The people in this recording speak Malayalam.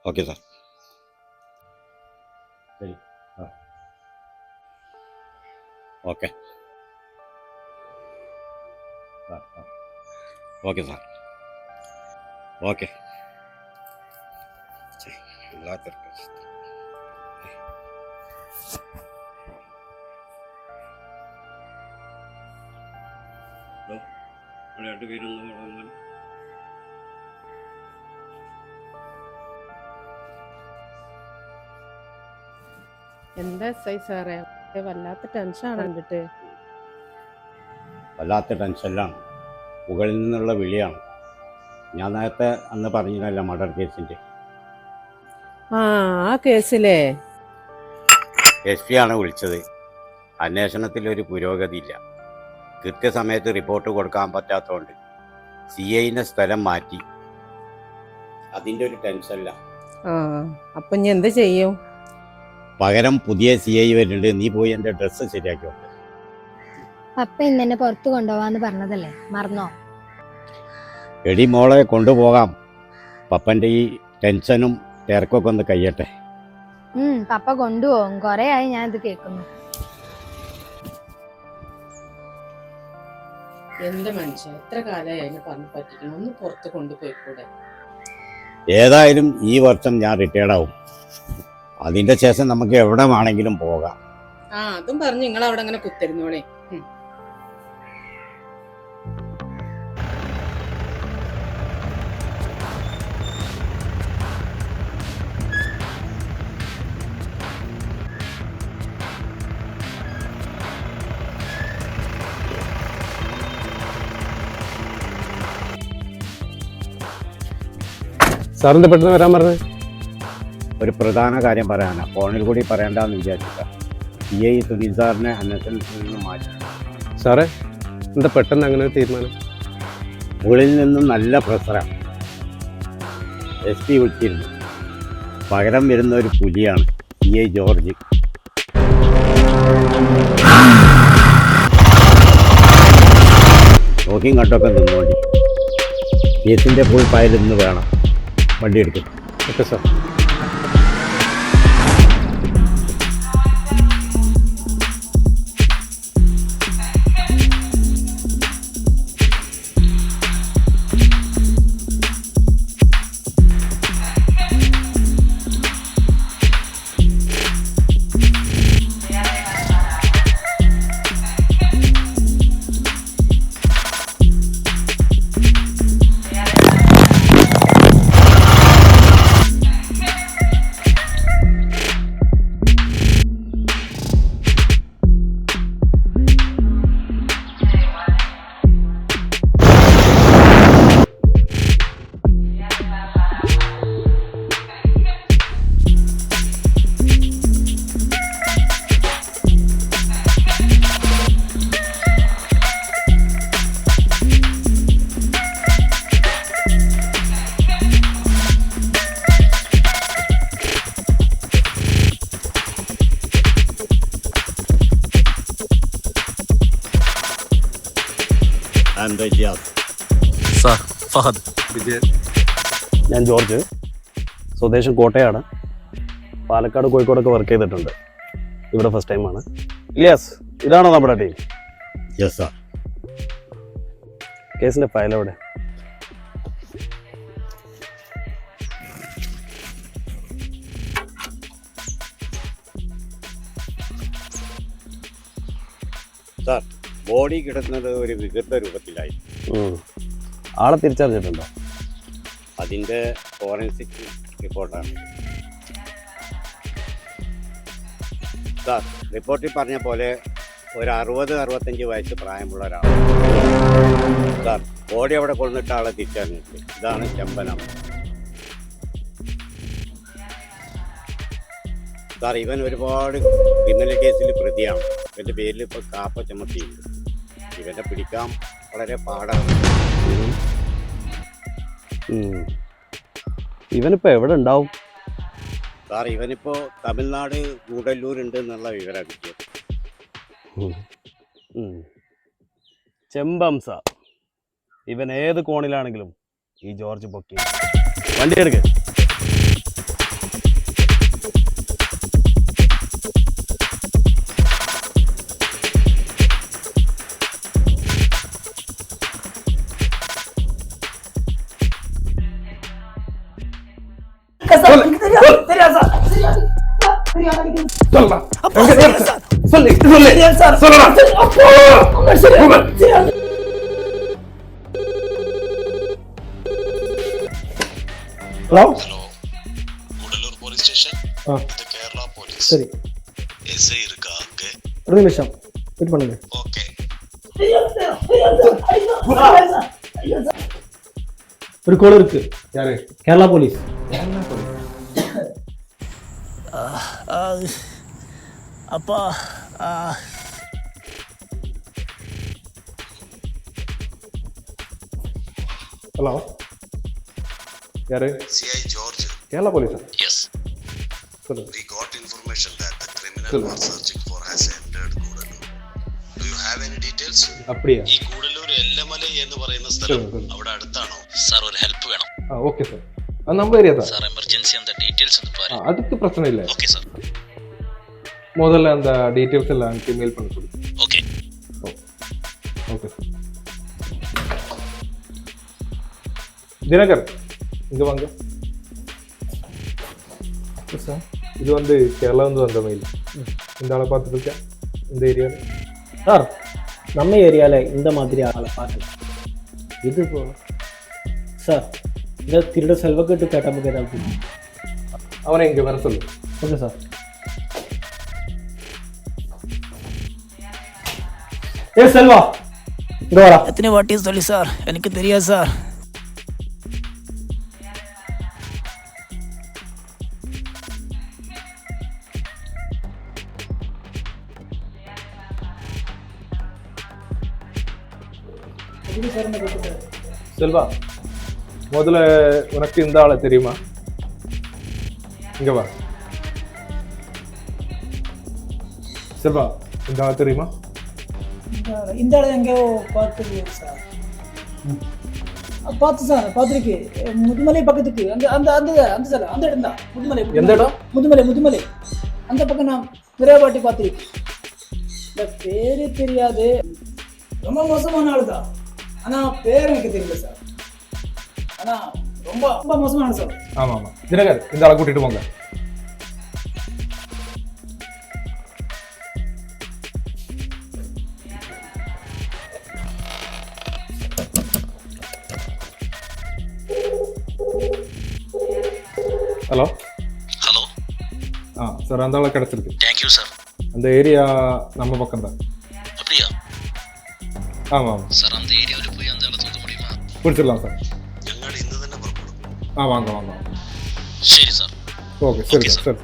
Okay sir. ശരി. Okay okay sir. ഓക്കെ. വല്ലാത്തൊരു പ്രശ്നം. രണ്ടുപേരൊന്നും എന്താ സാറേ വല്ലാത്ത ടെൻഷനാണ് കണ്ടിട്ട്. വല്ലാത്ത ടെൻഷനിലാണ്. മുകളിൽ നിന്നുള്ള വിളിയാണ്. ഞാൻ നേരത്തെ അന്ന് പറഞ്ഞില്ല മർഡർ കേസിൻ്റെ. ആ കേസിലെ SP ആണ് വിളിച്ചത്. അന്വേഷണത്തിൽ ഒരു പുരോഗതിയില്ല. കൃത്യസമയത്ത് റിപ്പോർട്ട് കൊടുക്കാൻ പറ്റാത്തതുകൊണ്ട് CIനെ സ്ഥലം മാറ്റി. അതിൻ്റെ ഒരു ടെൻഷനില്ല. അപ്പം ഇനി എന്ത് ചെയ്യും? പകരം പുതിയ CI വരുന്നുണ്ട്. നീ പോയി എൻ്റെ ഡ്രസ്സ് ശരിയാക്കി. പപ്പ ഇന്ന് എന്നെ പുറത്ത് കൊണ്ടുപോവാന്ന് പറഞ്ഞതല്ലേ, മറന്നോ? എടി മോളെ, കൊണ്ടുപോകാം. പപ്പൻ്റെ ഈ ടെൻഷനും തിരക്കൊക്കെ ഒന്ന് കഴിയട്ടെ. പപ്പ കൊണ്ടുപോകും. കൊറേ ആയി ഞാൻ ഇത് കേൾക്കുന്നു. എന്ത് മനുഷ്യ, എത്ര കാലമായി അതിനെ പറഞ്ഞു പറ്റിക്കണം. ഒന്ന് പുറത്ത് കൊണ്ടുപോയിക്കൂടെ? ഏതായാലും ഈ വർഷം ഞാൻ റിട്ടയർഡ് ആവും. അതിൻ്റെ ശേഷം നമുക്ക് എവിടെ വേണമെങ്കിലും പോകാം. അതും പറഞ്ഞു നിങ്ങൾ അവിടെ അങ്ങനെ കുത്തിരുന്നോളെ. സാറിന്റെ പെട്ടെന്ന് വരാൻ പറഞ്ഞത്? ഒരു പ്രധാന കാര്യം പറയാനാണ്. ഫോണിൽ കൂടി പറയണ്ടെന്ന് വിചാരിച്ചില്ല. CI സുനിൽ സാറിനെ അന്വേഷണത്തിൽ നിന്ന് മാറ്റി. സാറേ, എന്താ പെട്ടെന്ന് അങ്ങനെ ഒരു തീരുമാനം? മുകളിൽ നിന്നും നല്ല പ്രഷറാണ്. SP വിളിച്ചിരുന്നു. പകരം വരുന്ന ഒരു പുലിയാണ് CI ജോർജ്. നോക്കിയും കണ്ടൊക്കെ നിന്നോണ്ടി. കേസിൻ്റെ ഫുൾ ഫയൽ ഇന്ന് വേണം. വണ്ടി എടുക്കും. Okay sir. സാർ ഫഹദ്. ഞാൻ ജോർജ്. സ്വദേശം കോട്ടയാണ്. പാലക്കാട് കോഴിക്കോടൊക്കെ വർക്ക് ചെയ്തിട്ടുണ്ട്. ഇവിടെ ഫസ്റ്റ് ടൈമാണ്. ഇലിയാസ്, ഇതാണോ നമ്മുടെ ടീം? Yes sir. കേസിന്റെ ഫയൽ എവിടെ? സാർ, ബോഡി കിടന്നത് ഒരു വികൃത രൂപത്തിലായി. ആളെ തിരിച്ചറിഞ്ഞിട്ടുണ്ടോ? അതിൻ്റെ ഫോറൻസിക് റിപ്പോർട്ടാണ് സാർ. റിപ്പോർട്ടിൽ പറഞ്ഞ പോലെ ഒരു 60-65 വയസ്സ് പ്രായമുള്ള ഒരാൾ സാർ. ബോഡി അവിടെ കൊണ്ടിട്ട ആളെ തിരിച്ചറിഞ്ഞിട്ട്. ഇതാണ് ചെമ്പനം സാർ. ഇവൻ ഒരുപാട് ക്രിമിനൽ കേസിൽ പ്രതിയാണ്. ഇവൻ്റെ പേരിൽ ഇപ്പോൾ കാപ്പ ചുമത്തിയിട്ടുണ്ട്. ഇവനെ പിടിക്കാൻ വളരെ പാടാണ്. ഇവനിപ്പോൾ എവിടെ ഉണ്ടാവും സാർ? ഇവനിപ്പോൾ തമിഴ്നാട് ഗൂഡല്ലൂരുണ്ട് എന്നുള്ള വിവരം കിട്ടിയത്. ചെമ്പംസ. ഇവൻ ഏത് കോണിലാണെങ്കിലും ഈ ജോർജ് പൊക്കി. വണ്ടി എടുക്ക്. Hello Gudalur police station. இது கேரளா போலீஸ். சரி, எஸ்ஐ இருக்கா அங்க? ஒரு நிமிஷம் வெயிட் பண்ணுங்க. ஓகே. ஒரு கோல் இருக்கு. யாரு? கேரளா போலீஸ். அப்பா ஹலோ, யாரு? CI George. கேரளா போலீஸா? Yes. சொல்லுங்க. We got information that the criminal Hello. are searching for has entered Gudalur. Do you have any details? அப்படியா? ഈ കൂടലൂർ എല്ലമല എന്ന് പറയുന്ന സ്ഥലം അവിടെ അടുത്താണോ? സാർ ഒരു ഹെൽപ്പ് വേണം. Okay sir. நம்ம ஏரியா தான். സാർ എമർജൻസി அந்த டீடைல்ஸ் ഒന്ന് பாரு. அதுக்கு பிரச்சனை இல்லை. Okay sir. முதல்ல அந்த டீடைல்ஸ் எல்லாம் எனக்கு மெயில் பண்ணி கொடு. ஓகே. Okay sir. தினகர், இங்க வாங்க சார். இது வந்து கேரளா வந்து வந்த மெயில். இந்த ஆளை பார்த்துட்டு இருக்கேன் இந்த ஏரியாவில். சார், நம்ம ஏரியாவில் இந்த மாதிரி ஆளை பார்த்து இது சார், இந்த திருட செல்வக்கட்டு கேட்டமுக்கு ஏதாவது. அவனை இங்கே வர சொல்லு. Okay sir. ஏ செல்வா, இங்க வாடா. எத்தனை வாட்டி சொல்லி சார், எனக்கு தெரியாது சார். செல்வா, முதல்ல உனக்கு இந்த ஆளை தெரியுமா? இங்க வா. செல்வா, இந்த ஆளை தெரியுமா? இந்த ஆளை எங்கேயோ பார்த்துருக்கேன் சார். பார்த்து சார், பார்த்துருக்கு. முதுமலை பக்கத்துக்கு அந்த அந்த அந்த அந்த சார் அந்த இடம் தான். முதுமலை. எந்த இடம்? முதுமலை. முதுமலை அந்த பக்கம் நான் நிறைய வாட்டி பார்த்துருக்கேன். இந்த பேரு தெரியாது. ரொம்ப மோசமான ஆளு தான். ஆனால் பேர் எனக்கு தெரியல சார். ஆனால் ரொம்ப ரொம்ப மோசமான சார். ஆமா ஆமா. தினகர், இந்த ஆளை கூட்டிட்டு போங்க. ஹலோ. ஹலோ. சார், அந்த ஆளை கிடைச்சிருக்கு. Thank you sir. அந்த ஏரியா நம்ம பக்கம் தான். அப்படியா? ஆமா ஆமா. സാർ அந்த ഏരിയയിൽ പോയി அந்த ആളെ തൂക്ക முடியுமா? பிடிச்சிடலாம் சார். ഞങ്ങൾ ഇന്ന് തന്നെ പുറപ്പെടും. வாங்க வாங்க. ശരി സാർ. ஓகே, சரி சார்.